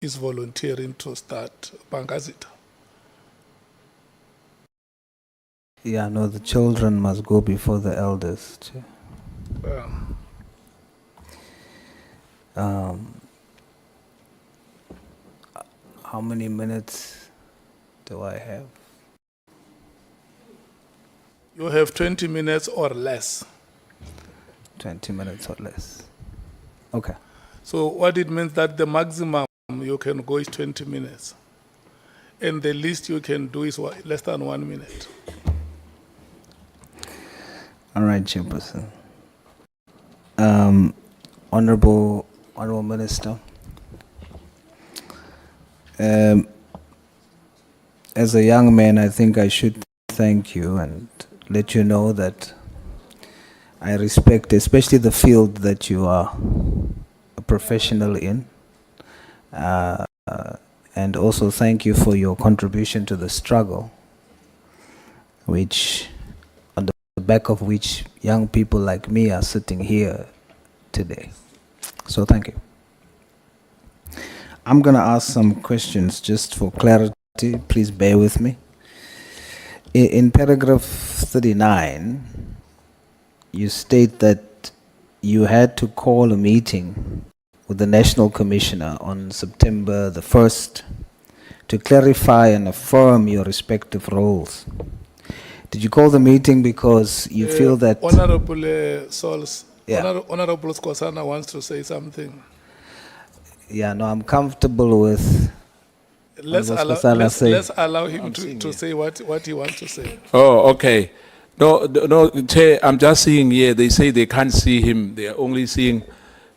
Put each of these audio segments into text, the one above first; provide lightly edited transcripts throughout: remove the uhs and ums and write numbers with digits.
is volunteering to start Bangazita. Yeah, no, the children must go before the elders. Chair. How many minutes do I have? You have 20 minutes or less. 20 minutes or less. Okay. So what it means that the maximum you can go is 20 minutes. And the least you can do is less than 1 minute. All right, Chairperson. Honorable Minister, as a young man, I think I should thank you and let you know that I respect especially the field that you are a professional in, and also thank you for your contribution to the struggle, which on the back of which young people like me are sitting here today. So thank you. I'm going to ask some questions just for clarity. Please bear with me. In paragraph 39, you state that you had to call a meeting with the National Commissioner on September the 1st to clarify and affirm your respective roles. Did you call the meeting because you feel that... Honorable Sauls, Yeah. Honorable Skosana wants to say something. Yeah, no, I'm comfortable with... Let's allow him to say what he wants to say. Oh, okay. No, Chair, I'm just seeing here, they say they can't see him. They are only seeing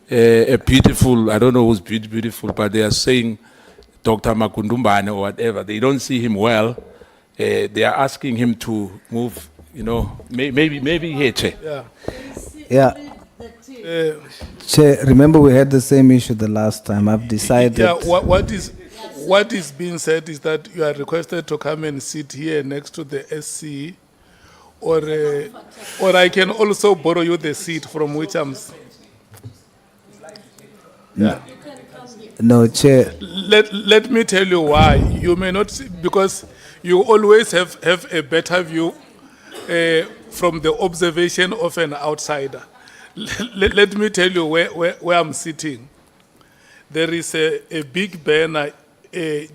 a beautiful, I don't know who's beautiful, but they are saying Dr. Makundumbane or whatever. They don't see him well. They are asking him to move, maybe here, Chair. Yeah. Chair, remember we had the same issue the last time. I've decided... Yeah, what is being said is that you are requested to come and sit here next to the SC, or I can also borrow you the seat from which I'm... Yeah. No, Chair. Let me tell you why. You may not, because you always have a better view from the observation of an outsider. Let me tell you where I'm sitting. There is a big banner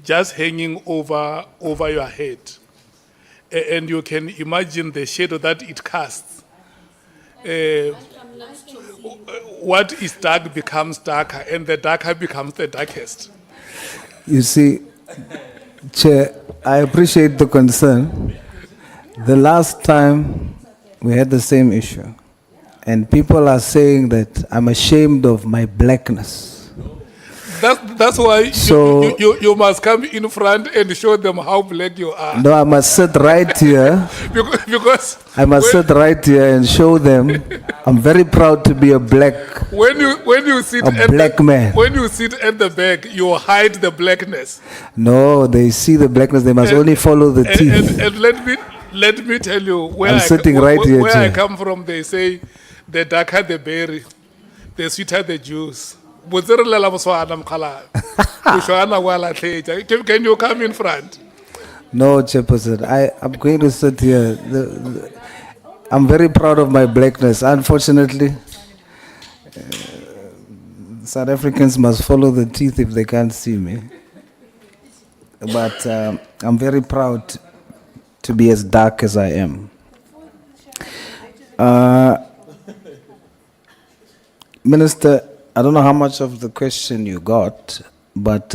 just hanging over your head. And you can imagine the shadow that it casts. What is dark becomes darker, and the darker becomes the darkest. You see, Chair, I appreciate the concern. The last time we had the same issue, and people are saying that I'm ashamed of my blackness. That's why you must come in front and show them how black you are. No, I must sit right here. because I must sit right here and show them I'm very proud to be a black. When you sit man. When you sit at the back, you hide the blackness. No, they see the blackness. They must only follow the teeth. And let me tell you where I come from. They say, the darker the berry, the sweeter the juice. Can you come in front? No, Chairperson. I'm going to sit here. I'm very proud of my blackness. Unfortunately, South Africans must follow the teeth if they can't see me. But I'm very proud to be as dark as I am. Minister, I don't know how much of the question you got, but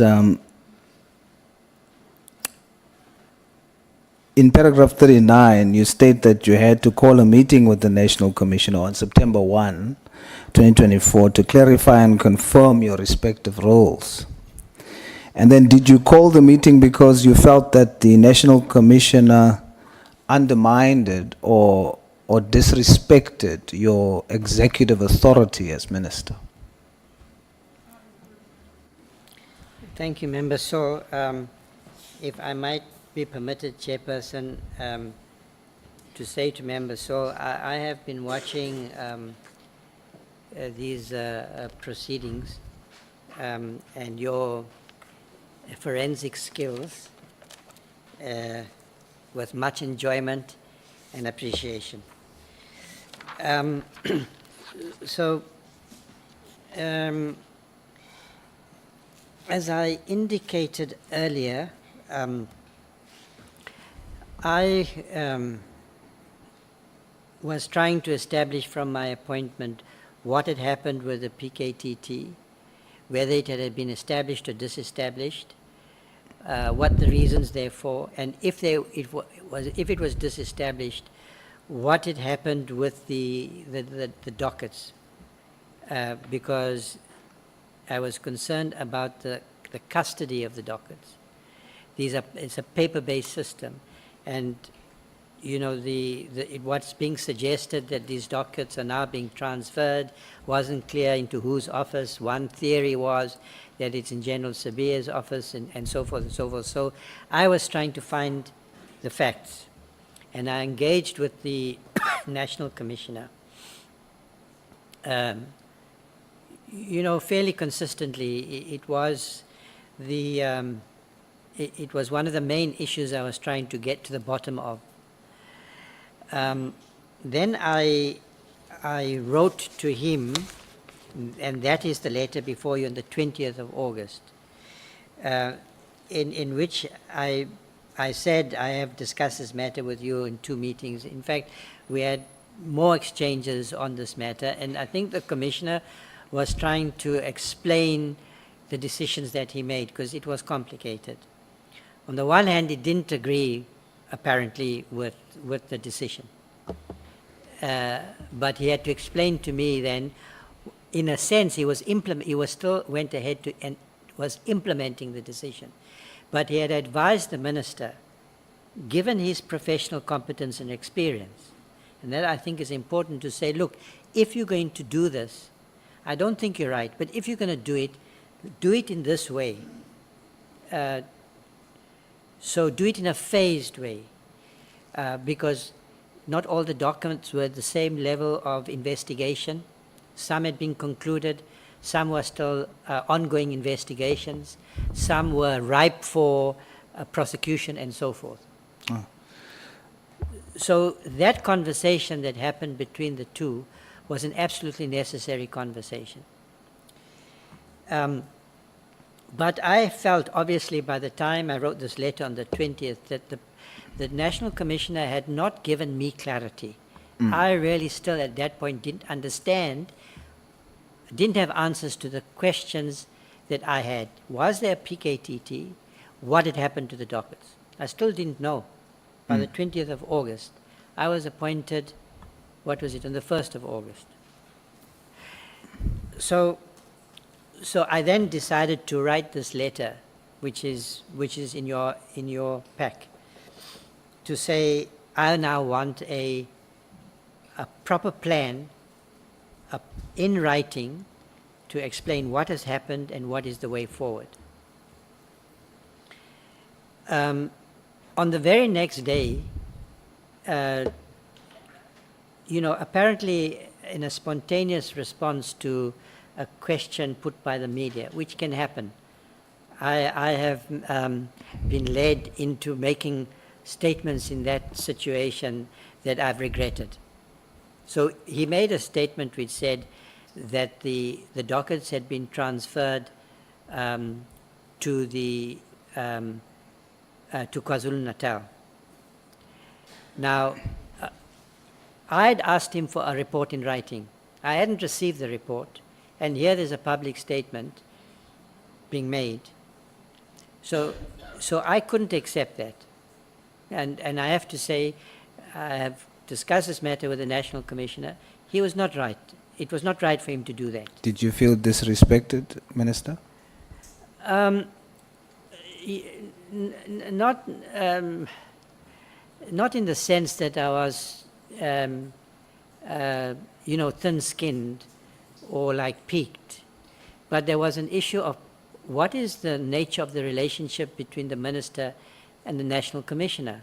in paragraph 39, you state that you had to call a meeting with the National Commissioner on September 1, 2024 to clarify and confirm your respective roles. And then did you call the meeting because you felt that the National Commissioner undermined or disrespected your executive authority as minister? Thank you, Member. So, if I might be permitted, Chairperson, to say to Member Saul, I have been watching these proceedings and your forensic skills with much enjoyment and appreciation. So, as I indicated earlier, I was trying to establish from my appointment what had happened with the PKTT, whether it had been established or disestablished, what the reasons therefore, and if it was disestablished, what had happened with the dockets, because I was concerned about the custody of the dockets. It's a paper-based system, and you know what's being suggested that these dockets are now being transferred wasn't clear into whose office. One theory was that it's in General Sabir's office, and so forth and so forth. So I was trying to find the facts, and I engaged with the National Commissioner. You know, fairly consistently, it was one of the main issues I was trying to get to the bottom of. Then I wrote to him, and that is the letter before you on the 20th of August, in which I said I have discussed this matter with you in 2 meetings. In fact, we had more exchanges on this matter, and I think the Commissioner was trying to explain the decisions that he made because it was complicated. On the one hand, he didn't agree, apparently, with the decision. But he had to explain to me then, in a sense, he still went ahead and was implementing the decision. But he had advised the minister, given his professional competence and experience, and that I think is important to say, look, if you're going to do this, I don't think you're right, but if you're going to do it in this way. So do it in a phased way, because not all the documents were at the same level of investigation. Some had been concluded, some were still ongoing investigations, some were ripe for prosecution, and so forth. Oh. So that conversation that happened between the two was an absolutely necessary conversation. But I felt, obviously, by the time I wrote this letter on the 20th, that the National Commissioner had not given me clarity. I really still, at that point, didn't understand, didn't have answers to the questions that I had. Was there a PKTT? What had happened to the dockets? I still didn't know. By the 20th of August, I was appointed, what was it, on the 1st of August. So I then decided to write this letter, which is in your pack, to say I now want a proper plan in writing to explain what has happened and what is the way forward. On the very next day, apparently in a spontaneous response to a question put by the media, which can happen, I have been led into making statements in that situation that I've regretted. So he made a statement which said that the dockets had been transferred to KwaZulu-Natal. Now, I had asked him for a report in writing. I hadn't received the report, and here there's a public statement being made. So I couldn't accept that. And I have to say, I have discussed this matter with the National Commissioner. He was not right. It was not right for him to do that. Did you feel disrespected, Minister? Not in the sense that I was, thin-skinned or like peaked, but there was an issue of what is the nature of the relationship between the minister and the National Commissioner,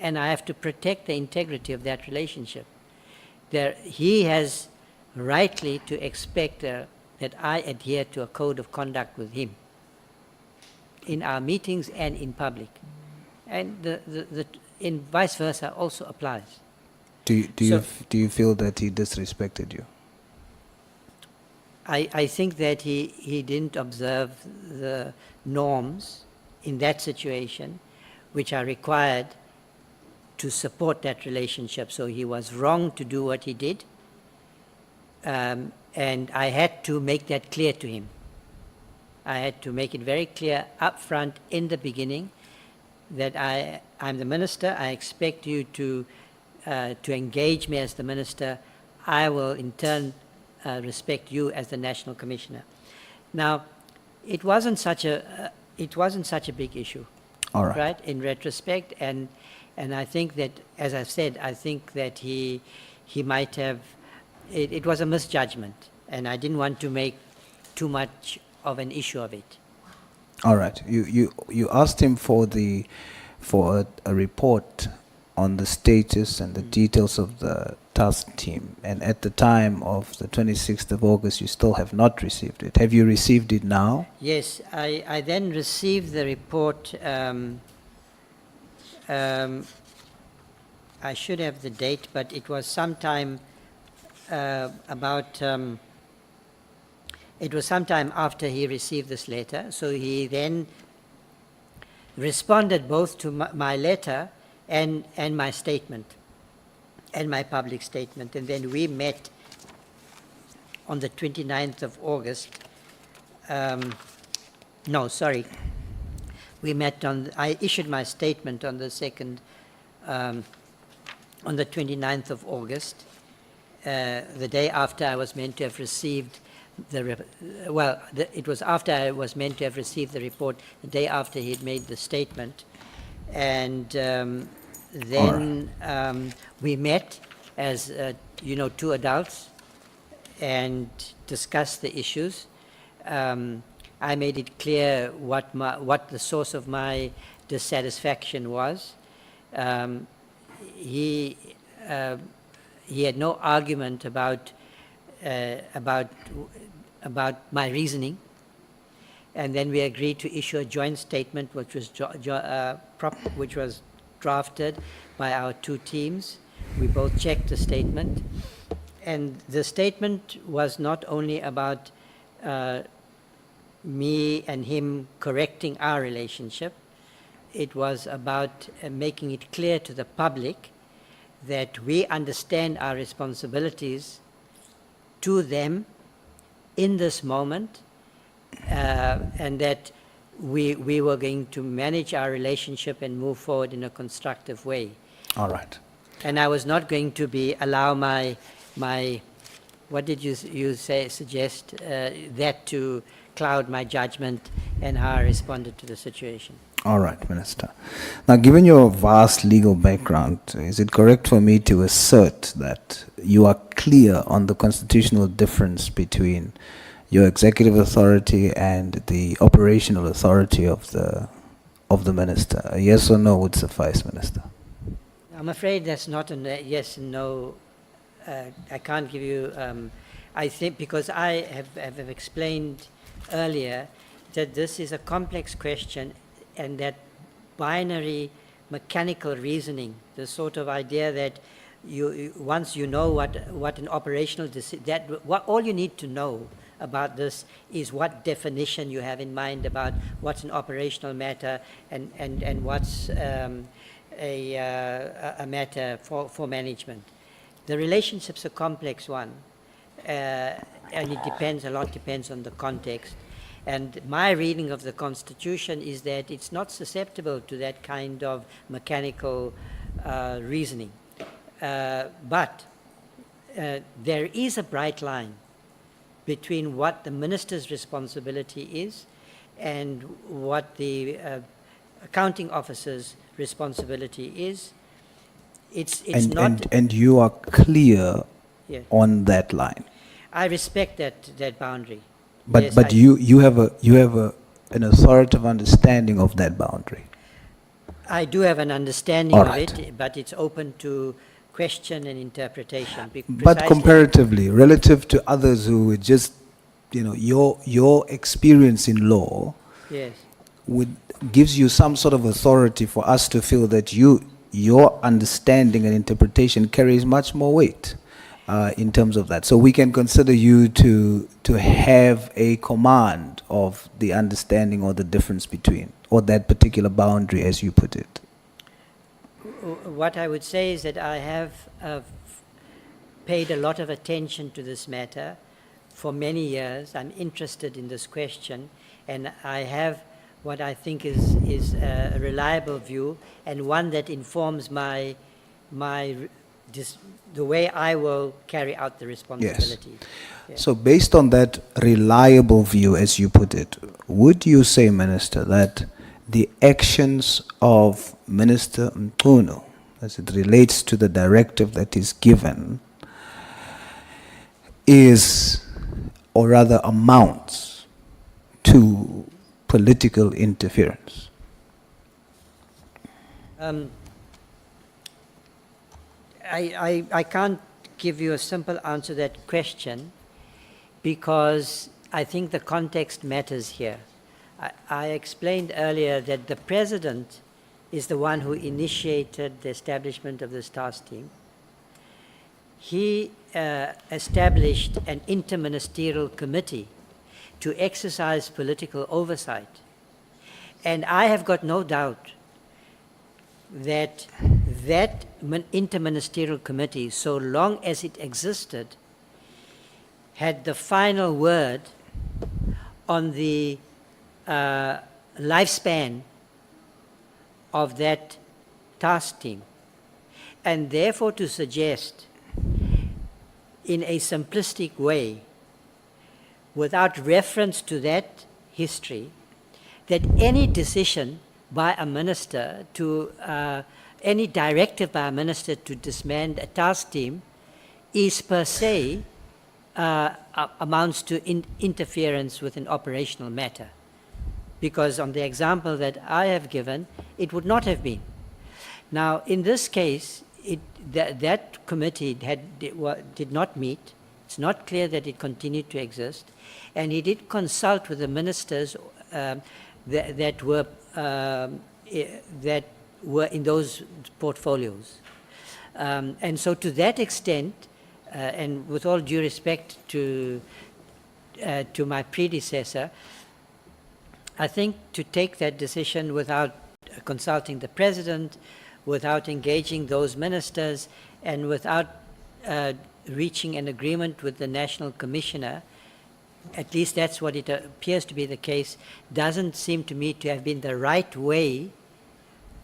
and I have to protect the integrity of that relationship. He has rightly to expect that I adhere to a code of conduct with him. in our meetings and in public. And in vice versa also applies. Do you feel that he disrespected you? I think that he didn't observe the norms in that situation which are required to support that relationship. So he was wrong to do what he did. And I had to make that clear to him. I had to make it very clear up front in the beginning that I'm the minister. I expect you to engage me as the minister. I will in turn respect you as the national commissioner. Now, it wasn't such a big issue, All right. right? In retrospect, and I think that, as I've said, I think that he might have. It was a misjudgment, and I didn't want to make too much of an issue of it. All right. You asked him for a report on the status and the details of the task team, and at the time of the 26th of August, you still have not received it. Have you received it now? Yes, I then received the report. I should have the date, but it was sometime it was sometime after he received this letter. So he then responded both to my letter and my statement, and my public statement. And then we met on the 29th of August. I issued my statement on the 29th of August, the day after I was meant to have received it was after I was meant to have received the report, the day after he had made the statement. And then we met as, two adults and discussed the issues. I made it clear what the source of my dissatisfaction was. He had no argument about my reasoning, and then we agreed to issue a joint statement, which was drafted by our two teams. We both checked the statement, and the statement was not only about me and him correcting our relationship. It was about making it clear to the public that we understand our responsibilities to them in this moment, and that we were going to manage our relationship and move forward in a constructive way. All right. And I was not going to allow my what did you suggest, that to cloud my judgment and how I responded to the situation. All right, Minister. Now, given your vast legal background, is it correct for me to assert that you are clear on the constitutional difference between your executive authority and the operational authority of the minister? A yes or no would suffice, Minister. I'm afraid that's not a yes and no. I can't give you. I think because I have explained earlier that this is a complex question, and that binary mechanical reasoning, the sort of idea that once you know what an operational all you need to know about this is what definition you have in mind about what's an operational matter and what's a matter for management. The relationship's a complex one, and it depends on the context. And my reading of the Constitution is that it's not susceptible to that kind of mechanical reasoning. But there is a bright line between what the minister's responsibility is and what the accounting officer's responsibility is. It's not. And you are clear Yeah. on that line. I respect that boundary. But Yes, but you have an authoritative understanding of that boundary. I do have an understanding All of right. it, but it's open to question and interpretation. But Precisely- comparatively, relative to others who would just, your experience in law, Yes. gives you some sort of authority for us to feel that your understanding and interpretation carries much more weight in terms of that. So we can consider you to have a command of the understanding or the difference between, or that particular boundary, as you put it. What I would say is that I have paid a lot of attention to this matter for many years. I'm interested in this question, and I have what I think is a reliable view, and one that informs the way I will carry out the responsibility. Yeah. So based on that reliable view, as you put it, would you say, Minister, that the actions of Minister Mchunu, as it relates to the directive that is given, is, or rather amounts to, political interference? I can't give you a simple answer to that question, because I think the context matters here. I explained earlier that the President is the one who initiated the establishment of this task team. He established an interministerial committee to exercise political oversight. And I have got no doubt that that interministerial committee, so long as it existed, had the final word on the lifespan of that task team. And therefore to suggest in a simplistic way, without reference to that history, that any decision by a minister to, any directive by a minister to disband a task team is per se amounts to interference with an operational matter. Because on the example that I have given, it would not have been. Now, in this case, that committee did not meet. It's not clear that it continued to exist. And he did consult with the ministers that were in those portfolios. And so to that extent, and with all due respect to my predecessor, I think to take that decision without consulting the President, without engaging those ministers, and without reaching an agreement with the National Commissioner, at least that's what it appears to be the case, doesn't seem to me to have been the right way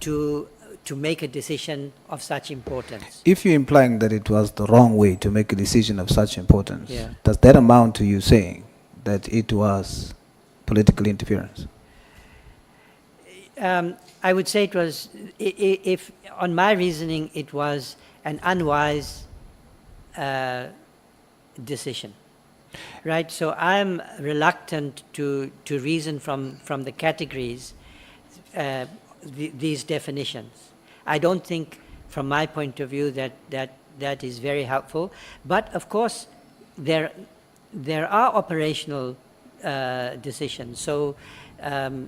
to make a decision of such importance. If you're implying that it was the wrong way to make a decision of such importance, Yeah. does that amount to you saying that it was political interference? I would say it was, if on my reasoning, it was an unwise decision. Right, so I'm reluctant to reason from the categories these definitions. I don't think, from my point of view, that is very helpful. But of course, there are operational decisions. So,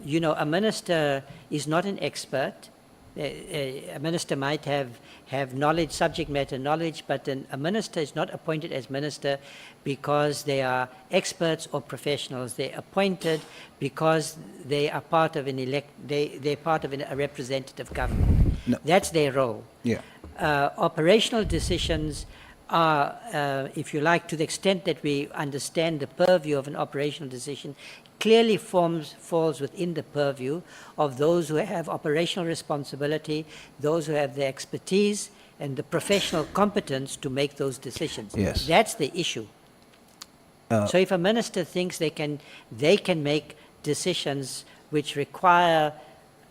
you know, a minister is not an expert. A minister might have knowledge, subject matter knowledge, but a minister is not appointed as minister because they are experts or professionals. They're appointed because they are part of they're part of a representative government. No. That's their role. Yeah. Operational decisions are, if you like, to the extent that we understand the purview of an operational decision, clearly falls within the purview of those who have operational responsibility, those who have the expertise and the professional competence to make those decisions. Yes. That's the issue. So if a minister thinks they can make decisions which require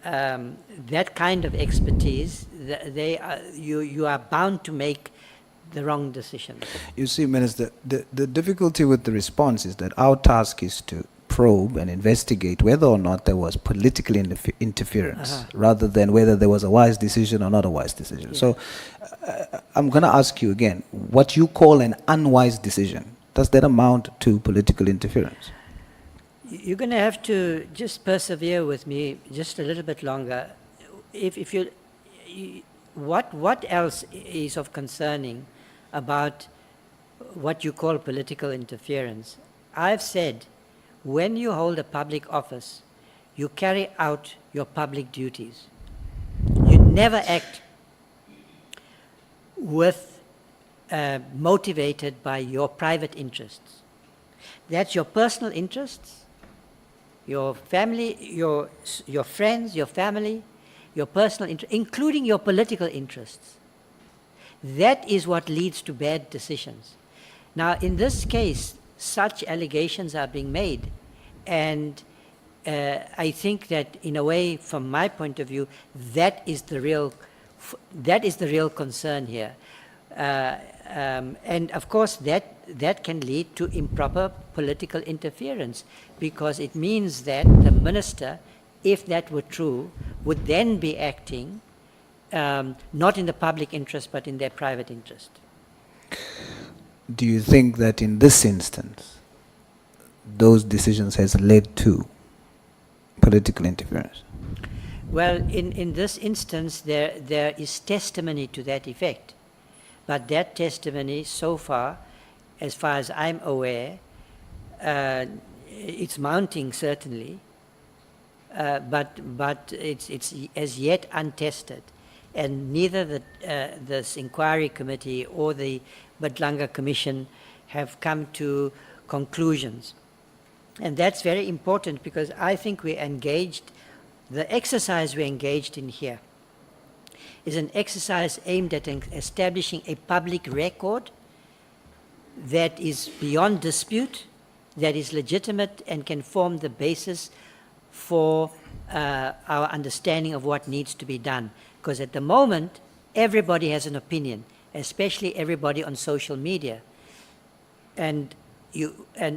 that kind of expertise, you are bound to make the wrong decisions. You see, Minister, the difficulty with the response is that our task is to probe and investigate whether or not there was political interference, rather than whether there was a wise decision or not a wise decision. Yeah. So I'm going to ask you again, what you call an unwise decision, does that amount to political interference? You're going to have to just persevere with me just a little bit longer. If what else is of concerning about what you call political interference? I've said, when you hold a public office, you carry out your public duties. You never act motivated by your private interests. That's your personal interests, your family, your friends, your family, your personal interests, including your political interests. That is what leads to bad decisions. Now, in this case, such allegations are being made, and I think that, in a way, from my point of view, that is the real concern here. And of course, that can lead to improper political interference, because it means that the minister, if that were true, would then be acting not in the public interest but in their private interest. Do you think that in this instance, those decisions has led to political interference? Well, in this instance, there is testimony to that effect. But that testimony, so far as I'm aware, it's mounting certainly, but it's as yet untested, and neither this inquiry committee or the Madlanga Commission have come to conclusions, and that's very important, because I think we're engaged. The exercise we're engaged in here is an exercise aimed at establishing a public record that is beyond dispute, that is legitimate, and can form the basis for our understanding of what needs to be done. Because at the moment, everybody has an opinion, especially everybody on social media. And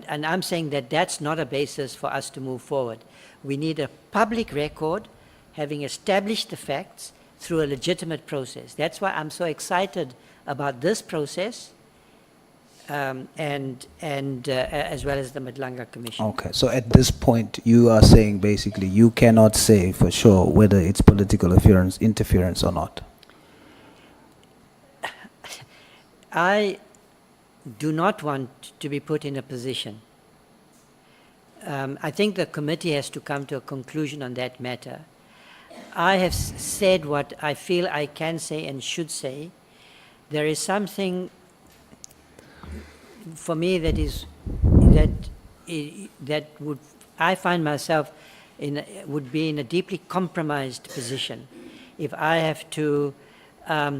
I'm saying that that's not a basis for us to move forward. We need a public record, having established the facts, through a legitimate process. That's why I'm so excited about this process, and as well as the Madlanga Commission. Okay, so at this point, you are saying basically you cannot say for sure whether it's political interference or not. I do not want to be put in a position. I think the committee has to come to a conclusion on that matter. I have said what I feel I can say and should say. There is something for me that would, I find myself would be in a deeply compromised position if I have to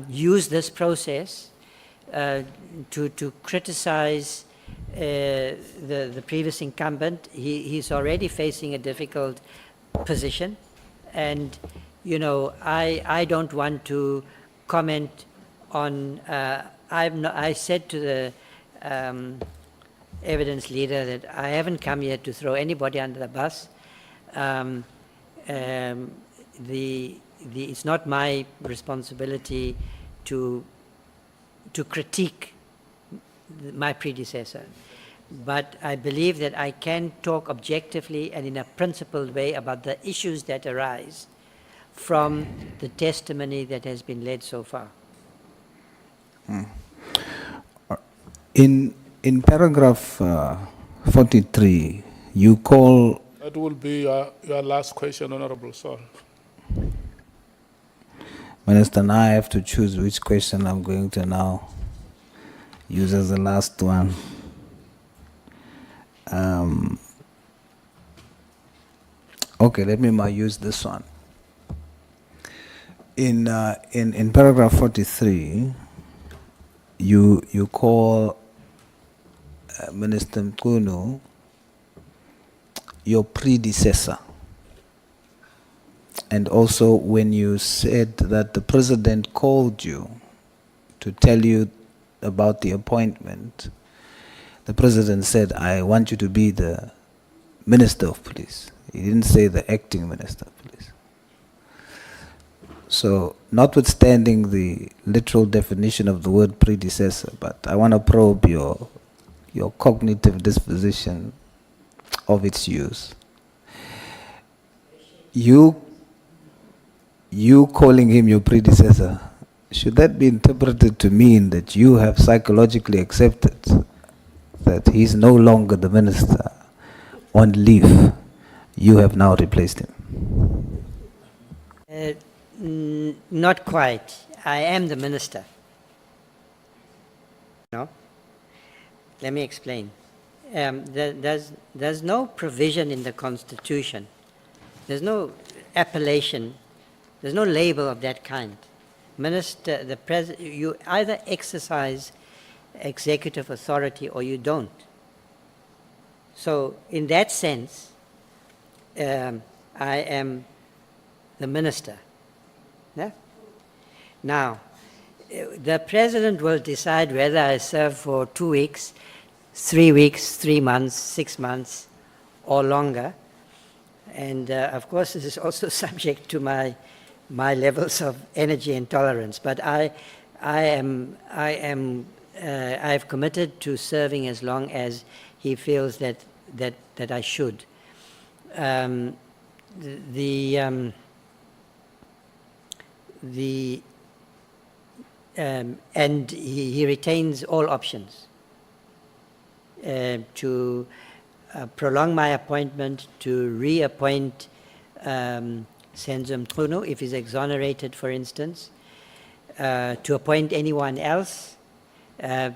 use this process to criticize the previous incumbent. He's already facing a difficult position. And, you know, I don't want to comment on, I said to the evidence leader that I haven't come here to throw anybody under the bus. It's not my responsibility to critique my predecessor. But I believe that I can talk objectively and in a principled way about the issues that arise from the testimony that has been led so far. In paragraph 43, you call... That will be your last question, Honorable Saul. Minister, now I have to choose which question I'm going to now use as the last one. Okay, let me use this one. In paragraph 43, you call Minister Mchunu your predecessor, and also when you said that the president called you to tell you about the appointment, the president said, I want you to be the Minister of Police. He didn't say the acting Minister of Police. So, notwithstanding the literal definition of the word predecessor, but I want to probe your cognitive disposition of its use. You calling him your predecessor, should that be interpreted to mean that you have psychologically accepted that he's no longer the minister on leave? You have now replaced him. Not quite. I am the minister. No? Let me explain. There's no provision in the Constitution. There's no appellation. There's no label of that kind. Minister, the president, you either exercise executive authority or you don't. So, in that sense, I am the minister. Yeah? Now, the president will decide whether I serve for 2 weeks, 3 weeks, 3 months, 6 months, or longer. And of course, this is also subject to my levels of energy and tolerance. But I've committed to serving as long as he feels that I should. And he retains all options to prolong my appointment, to reappoint Senzo Mchunu if he's exonerated, for instance, to appoint anyone else,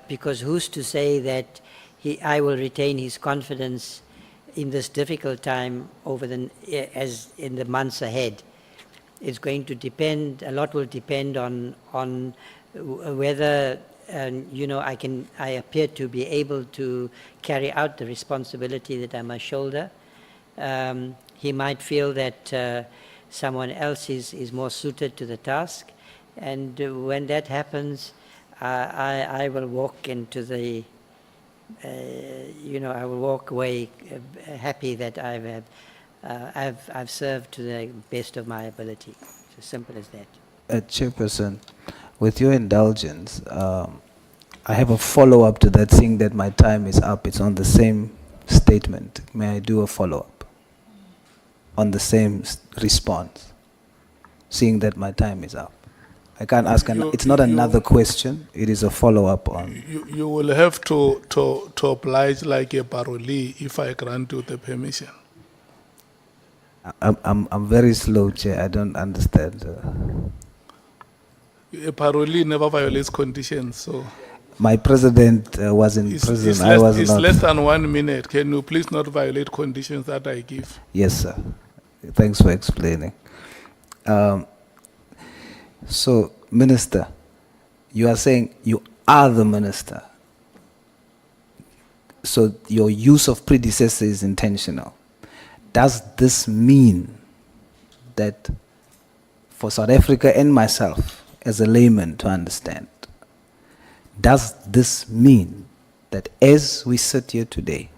because who's to say that I will retain his confidence in this difficult time as in the months ahead. It's going to depend, a lot will depend on whether I appear to be able to carry out the responsibility that I must shoulder. He might feel that someone else is more suited to the task, and when that happens, I will walk into the I will walk away happy that I've served to the best of my ability. It's as simple as that. Chairperson, with your indulgence, I have a follow-up to that, saying that my time is up. It's on the same statement. May I do a follow-up on the same response, seeing that my time is up? I can't ask. It's not another question. It is a follow-up on. You will have to oblige like a parolee if I grant you the permission. I'm very slow, Chair. I don't understand. A parolee never violates conditions, so. My president was in prison. I was it's not. less than 1 minute. Can you please not violate conditions that I give? Yes, sir. Thanks for explaining. So, Minister, you are saying you are the minister. So your use of predecessor is intentional. Does this mean that for South Africa and myself as a layman to understand, does this mean that as we sit here today,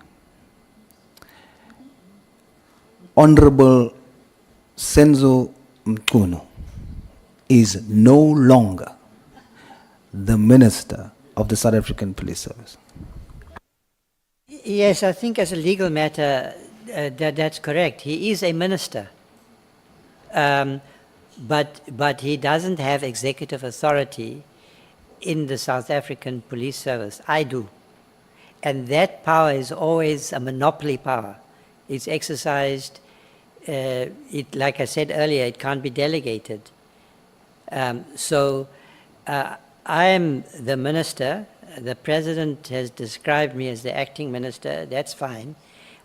Honorable Senzo Mchunu is no longer the minister of the South African Police Service? Yes, I think as a legal matter, that's correct. He is a minister. But he doesn't have executive authority in the South African Police Service. I do. And that power is always a monopoly power. It's exercised, like I said earlier, it can't be delegated. So I am the minister. The president has described me as the acting minister. That's fine.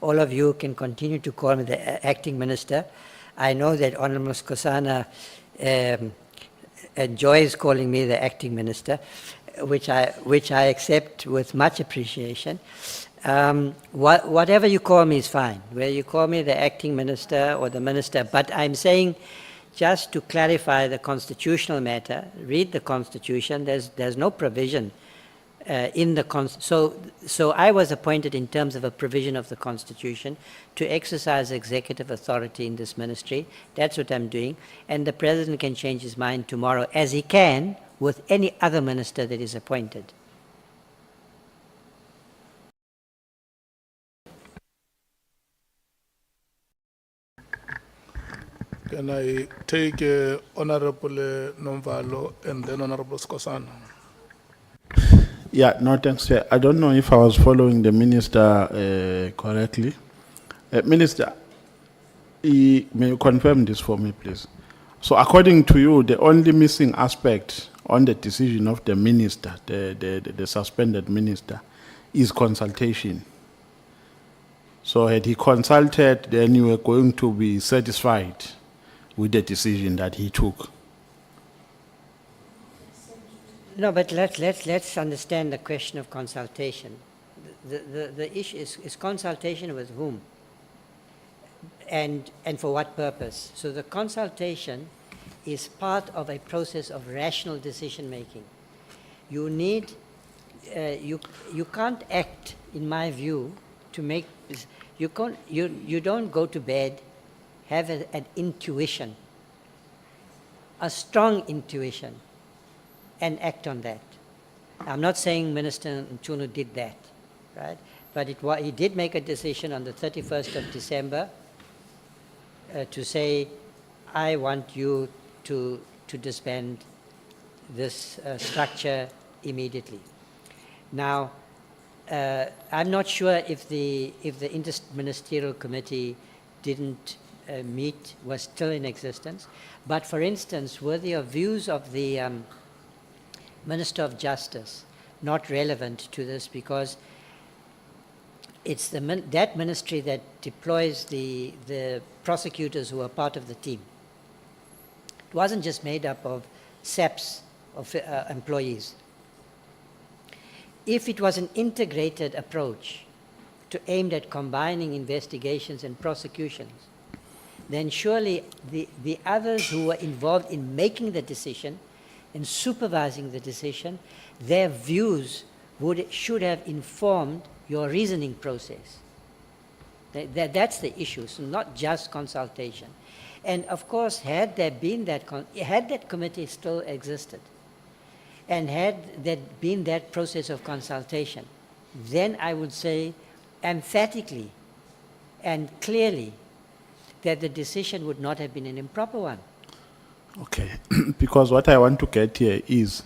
All of you can continue to call me the acting minister. I know that Honorable Skosana enjoys calling me the acting minister, which I accept with much appreciation. Whatever you call me is fine. Whether you call me the acting minister or the minister, but I'm saying, just to clarify the constitutional matter, read the Constitution. There's no provision in the so I was appointed in terms of a provision of the Constitution to exercise executive authority in this ministry. That's what I'm doing, and the president can change his mind tomorrow, as he can with any other minister that is appointed. Can I take Honorable Nomvalo and then Honorable Skosana? Yeah, no, thanks, Chair. I don't know if I was following the minister correctly. Minister, may you confirm this for me, please? So according to you, the only missing aspect on the decision of the minister, the suspended minister, is consultation. So had he consulted, then you were going to be satisfied with the decision that he took. No, but let's understand the question of consultation. The issue is consultation with whom? And for what purpose? So the consultation is part of a process of rational decision making. You need, you can't act, in my view, to make, you don't go to bed, have an intuition, a strong intuition, and act on that. I'm not saying Minister Mchunu did that, right? But he did make a decision on the 31st of December to say, I want you to disband this structure immediately. Now, I'm not sure if the interministerial committee didn't meet, was still in existence, but for instance, were there views of the Minister of Justice not relevant to this, because it's that ministry that deploys the prosecutors who are part of the team. It wasn't just made up of SAPS of employees. If it was an integrated approach aimed at combining investigations and prosecutions, then surely the others who were involved in making the decision and supervising the decision, their views should have informed your reasoning process. That's the issue, so not just consultation. And of course, had that committee still existed, and had there been that process of consultation, then I would say emphatically and clearly that the decision would not have been an improper one. Okay, because what I want to get here is,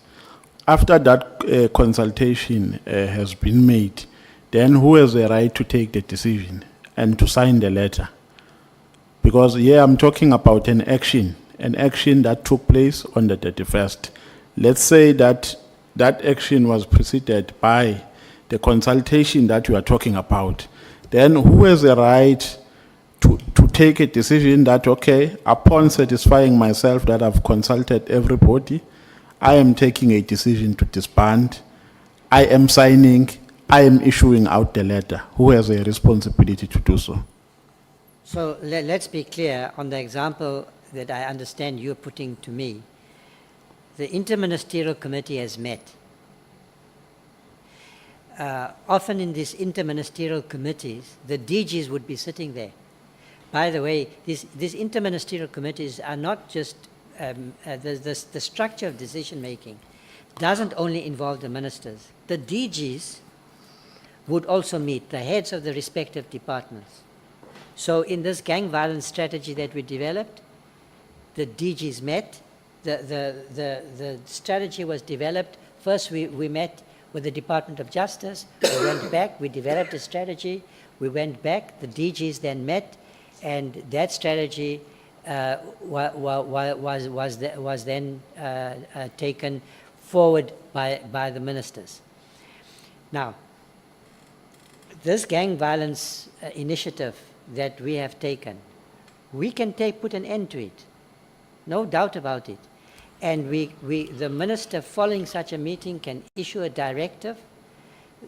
after that consultation has been made, then who has the right to take the decision and to sign the letter? Because here I'm talking about an action that took place on the 31st. Let's say that that action was preceded by the consultation that you are talking about. Then who has the right to take a decision that, okay, upon satisfying myself that I've consulted everybody, I am taking a decision to disband, I am signing, I am issuing out the letter. Who has a responsibility to do so? So let's be clear on the example that I understand you're putting to me. The interministerial committee has met. Often in these interministerial committees, the DGs would be sitting there. By the way, these interministerial committees are not just, the structure of decision making doesn't only involve the ministers. The DGs would also meet, the heads of the respective departments. So in this gang violence strategy that we developed, the DGs met, the strategy was developed. First we met with the Department of Justice, we went back, we developed a strategy, we went back, the DGs then met, and that strategy was then taken forward by the ministers. Now, this gang violence initiative that we have taken, we can put an end to it, no doubt about it. And the minister, following such a meeting, can issue a directive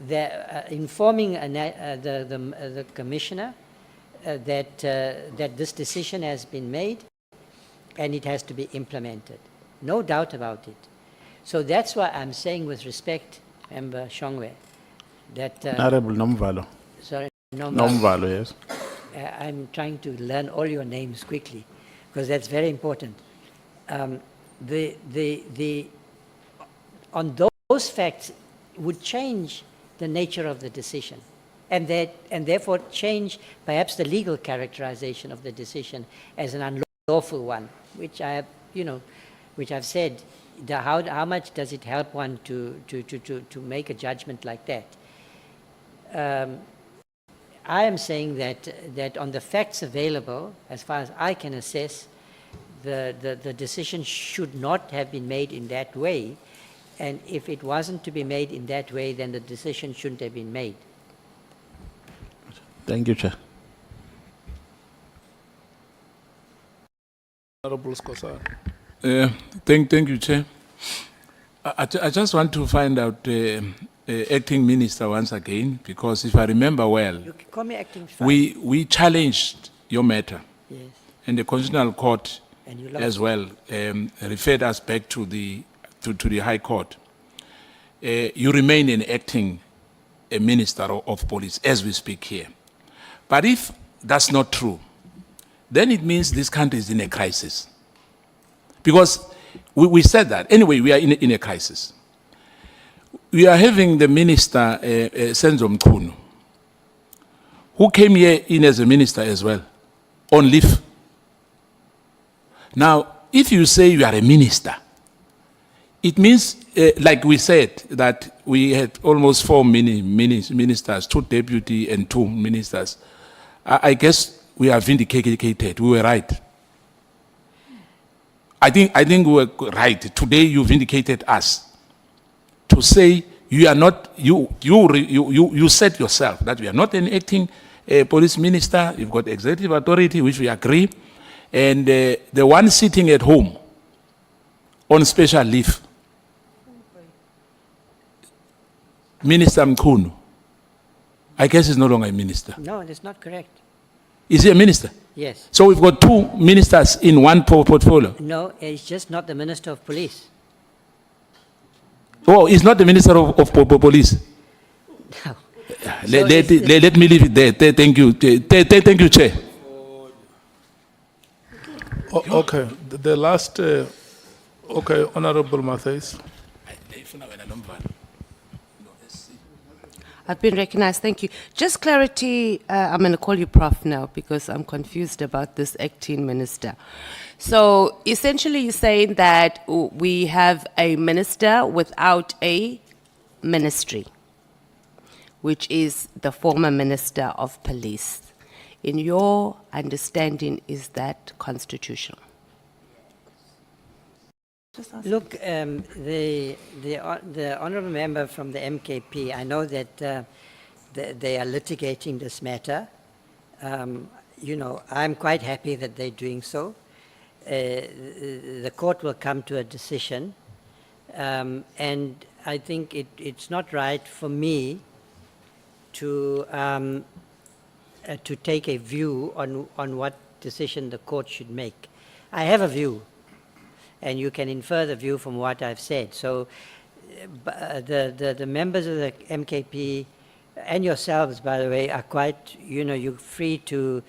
that, informing the commissioner that this decision has been made and it has to be implemented. No doubt about it. So that's why I'm saying, with respect, Member Shongwe, that... Honorable Nomvalo. Sorry, Nomvalo, yes. I'm trying to learn all your names quickly, because that's very important. On those facts would change the nature of the decision, and therefore change perhaps the legal characterization of the decision as an unlawful lawful one, which I have, which I've said, how much does it help one to make a judgment like that? I am saying that on the facts available, as far as I can assess, the decision should not have been made in that way. And if it wasn't to be made in that way, then the decision shouldn't have been made. Thank you, Chair. Honorable Skosana. Thank you, Chair. I just want to find out acting minister once again, because if I remember well, You can call me acting fine. we challenged your matter, Yes, and the Constitutional Court and you lost. as well referred us back to the High Court. You remain an acting minister of police as we speak here. But if that's not true, then it means this country is in a crisis. Because we said that. Anyway, we are in a crisis. We are having the minister, Mchunu, who came here in as a minister as well, on leave. Now, if you say you are a minister, it means, like we said, that we had almost 4 ministers, 2 deputy and 2 ministers. I guess we are vindicated. We were right. I think we were right. Today you vindicated us to say you are not, you said yourself that we are not an acting police minister. You've got executive authority, which we agree. And the one sitting at home on special leave, Minister Mchunu, I guess is no longer a minister. No, that's not correct. Is he a minister? Yes. So we've got 2 ministers in one portfolio. No, he's just not the Minister of Police. Oh, he's not the minister of police. No. Let me leave it there. Thank you. Thank you, Chair. Okay, the last, okay, Honorable Mathis. I've been recognized. Thank you. Just clarity, I'm going to call you Prof now because I'm confused about this acting minister. So essentially you're saying that we have a minister without a ministry, which is the former Minister of Police. In your understanding, is that constitutional? Look, the honourable member from the MKP, I know that they are litigating this matter. I'm quite happy that they're doing so. The court will come to a decision, and I think it's not right for me to take a view on what decision the court should make. I have a view, and you can infer the view from what I've said. So the members of the MKP and yourselves, by the way, are quite, you're free to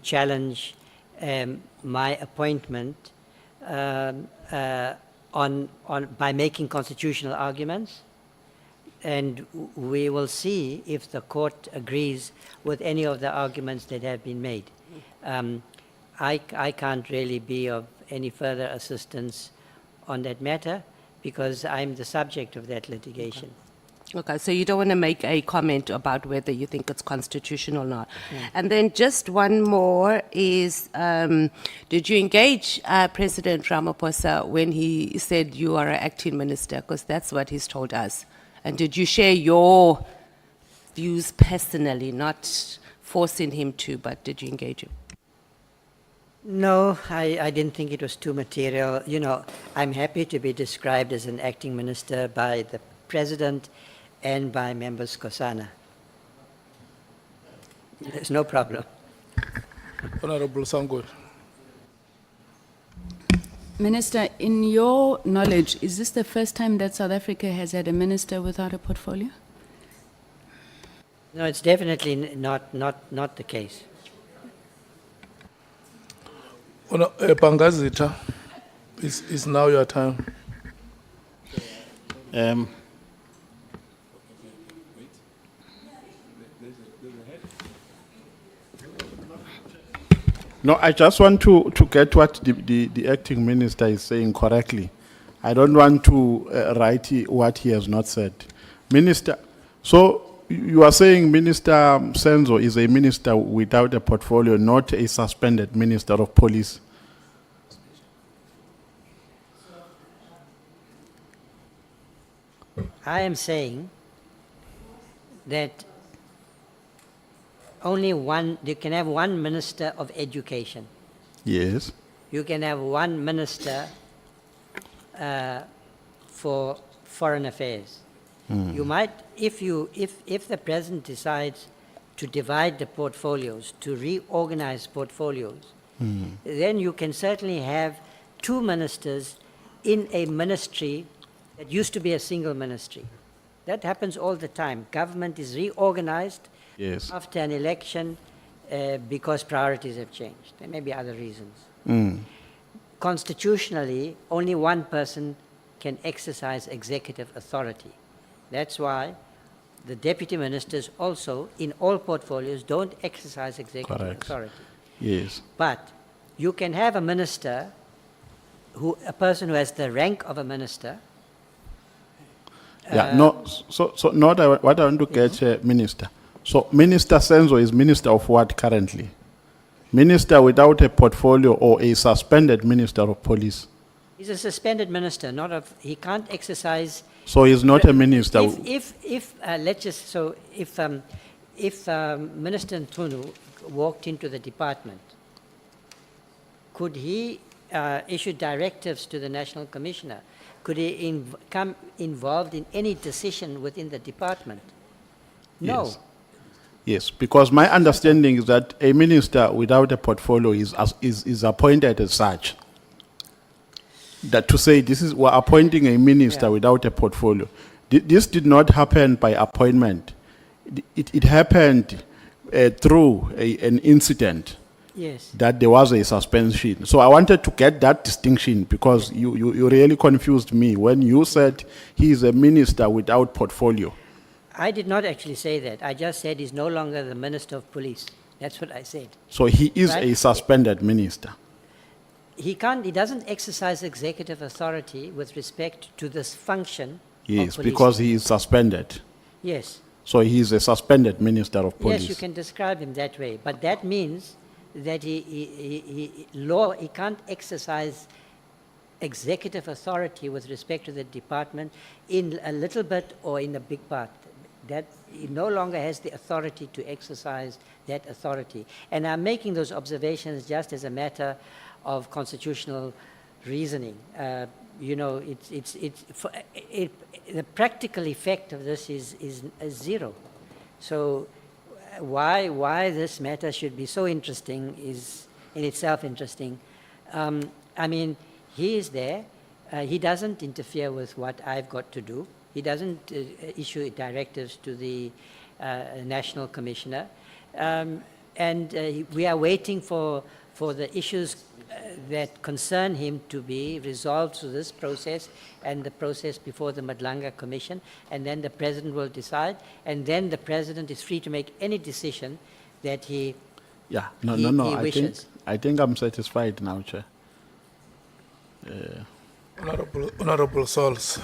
challenge my appointment by making constitutional arguments. And we will see if the court agrees with any of the arguments that have been made. I can't really be of any further assistance on that matter because I'm the subject of that litigation. Okay, so you don't want to make a comment about whether you think it's constitutional or not. And then just one more is, did you engage President Ramaphosa when he said you are an acting minister? Because that's what he's told us. And did you share your views personally, not forcing him to, but did you engage him? No, I didn't think it was too material. I'm happy to be described as an acting minister by the President and by members Kosana. There's no problem. Honorable Sangor. Minister, in your knowledge, is this the first time that South Africa has had a minister without a portfolio? No, it's definitely not the case. Pangazita, is now your time. No, I just want to get what the acting minister is saying correctly. I don't want to write what he has not said. Minister, so you are saying Minister Senzo is a minister without a portfolio, not a suspended minister of police? I am saying that only one, you can have one minister of education. Yes. You can have one minister for foreign affairs. You might, if the president decides to divide the portfolios, to reorganize portfolios, then you can certainly have two ministers in a ministry that used to be a single ministry. That happens all the time. Government is reorganized Yes. after an election because priorities have changed. There may be other reasons. Constitutionally, only one person can exercise executive authority. That's why the deputy ministers also, in all portfolios, don't exercise executive Correct. authority. Yes. But you can have a minister, a person who has the rank of a minister. Yeah, no, so not what I want to get, Minister. So Minister Senzo is minister of what currently? Minister without a portfolio or a suspended minister of police? He's a suspended minister, not of, he can't exercise. So he's not a minister. Let's just, so if Minister Mchunu walked into the department, could he issue directives to the National Commissioner? Could he become involved in any decision within the department? No. Yes. Yes, because my understanding is that a minister without a portfolio is appointed as such. That to say we're appointing a minister without a portfolio. This did not happen by appointment. It happened through an incident. Yes. That there was a suspension. So I wanted to get that distinction because you really confused me when you said he is a minister without portfolio. I did not actually say that. I just said he's no longer the Minister of Police. That's what I said. So he is Right. a suspended minister. He doesn't exercise executive authority with respect to this function Yes, of police. because he is suspended. Yes. So he is a suspended minister of police. Yes, you can describe him that way. But that means that he can't exercise executive authority with respect to the department in a little bit or in a big part. That he no longer has the authority to exercise that authority. And I'm making those observations just as a matter of constitutional reasoning. The practical effect of this is zero. So why this matter should be so interesting is in itself interesting. I mean, he is there. He doesn't interfere with what I've got to do. He doesn't issue directives to the National Commissioner. We are waiting for the issues that concern him to be resolved through this process and the process before the Madlanga Commission, and then the President will decide, and then the President is free to make any decision that he Yeah, he wishes. I think I'm satisfied now, Chair. Honorable Sauls.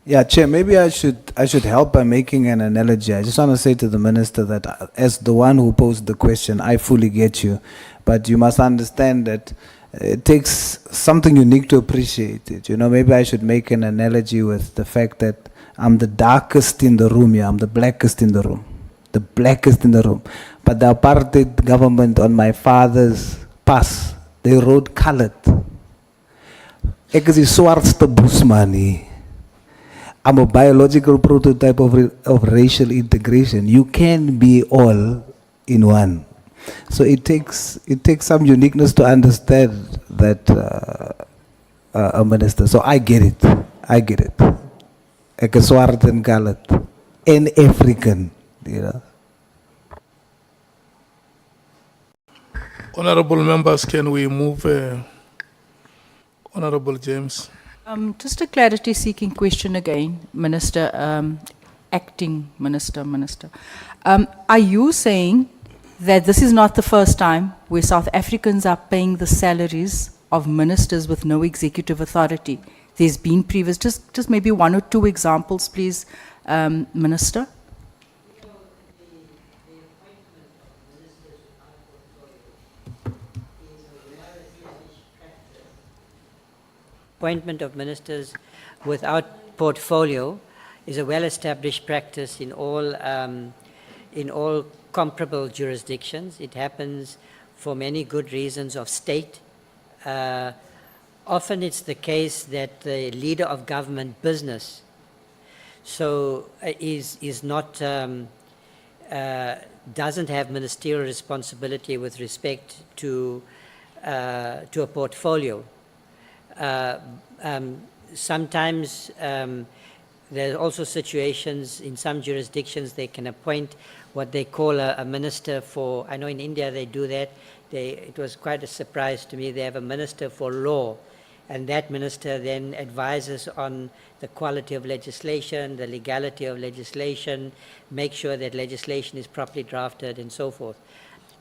Yeah, Chair, maybe I should help by making an analogy. I just want to say to the Minister that as the one who posed the question, I fully get you. But you must understand that it takes something unique to appreciate it. You know, maybe I should make an analogy with the fact that I'm the darkest in the room, yeah, I'm the blackest in the room. The blackest in the room. But the apartheid government on my father's pass, they wrote colored. Ek is die swartste boesman hier. I'm a biological prototype of racial integration. You can be all in one. So it takes some uniqueness to understand that a minister. So I get it. Ek is swart en colored and African, you know. Honorable members, can we move? Honorable James. Just a clarity-seeking question again, Minister, Acting Minister. Are you saying that this is not the first time where South Africans are paying the salaries of ministers with no executive authority. There's been previous, just maybe one or two examples, please, Minister. Appointment of ministers without portfolio is a well-established practice in all comparable jurisdictions. It happens for many good reasons of state. Often it's the case that the leader of government business is not doesn't have ministerial responsibility with respect to a portfolio. Sometimes there are also situations in some jurisdictions they can appoint what they call a minister for, I know in India they do that, it was quite a surprise to me, they have a minister for law, and that minister then advises on the quality of legislation, the legality of legislation, make sure that legislation is properly drafted and so forth.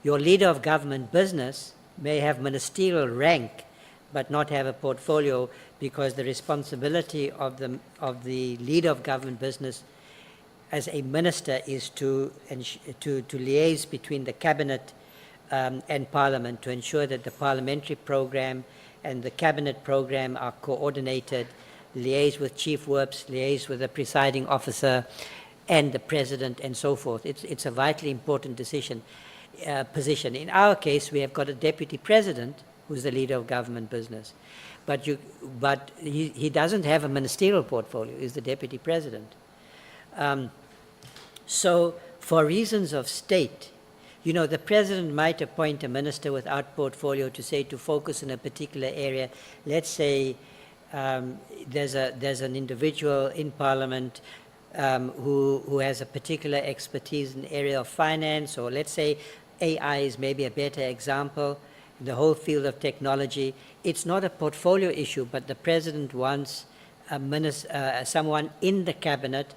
Your leader of government business may have ministerial rank but not have a portfolio, because the responsibility of the leader of government business as a minister is to liaise between the cabinet and parliament, to ensure that the parliamentary program and the cabinet program are coordinated, liaise with chief whips, liaise with the presiding officer and the president and so forth. It's a vitally important position. In our case, we have got a deputy president who's the leader of government business. But he doesn't have a ministerial portfolio, he's the deputy president. So for reasons of state, you know, the president might appoint a minister without portfolio to focus in a particular area. Let's say there's an individual in parliament who has a particular expertise in the area of finance, or let's say AI is maybe a better example, the whole field of technology. It's not a portfolio issue, but the president wants someone in the cabinet,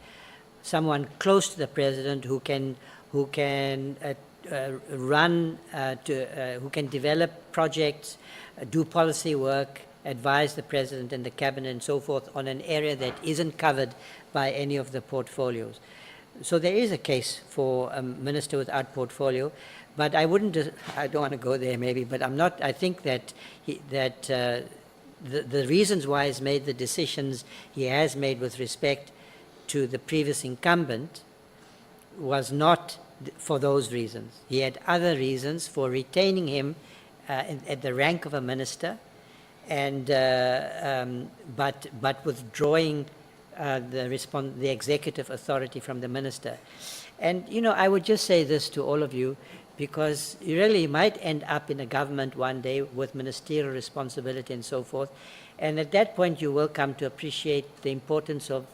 someone close to the president who can who can develop projects, do policy work, advise the president and the cabinet and so forth on an area that isn't covered by any of the portfolios. So there is a case for a minister without portfolio, but I don't want to go there maybe, but I think that the reasons why he's made the decisions he has made with respect to the previous incumbent was not for those reasons. He had other reasons for retaining him at the rank of a minister, and but withdrawing the executive authority from the minister. And you know, I would just say this to all of you, because you really might end up in a government one day with ministerial responsibility and so forth, and at that point you will come to appreciate the importance of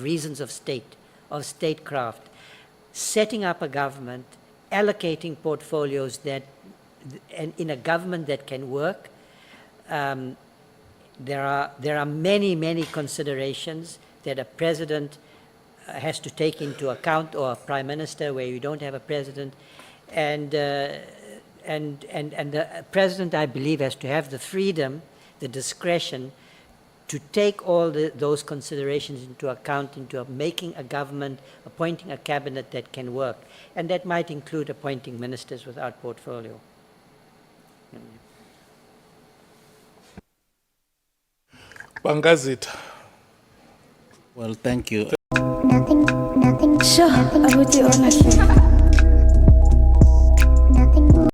reasons of state, of statecraft, setting up a government, allocating portfolios that, and in a government that can work. There are many considerations that a president has to take into account, or a prime minister where you don't have a president, and the president, I believe, has to have the freedom, the discretion to take all those considerations into account, into making a government, appointing a cabinet that can work, and that might include appointing ministers without portfolio. Bangazita. Well, thank you. Nothing. Sure, I would do honestly.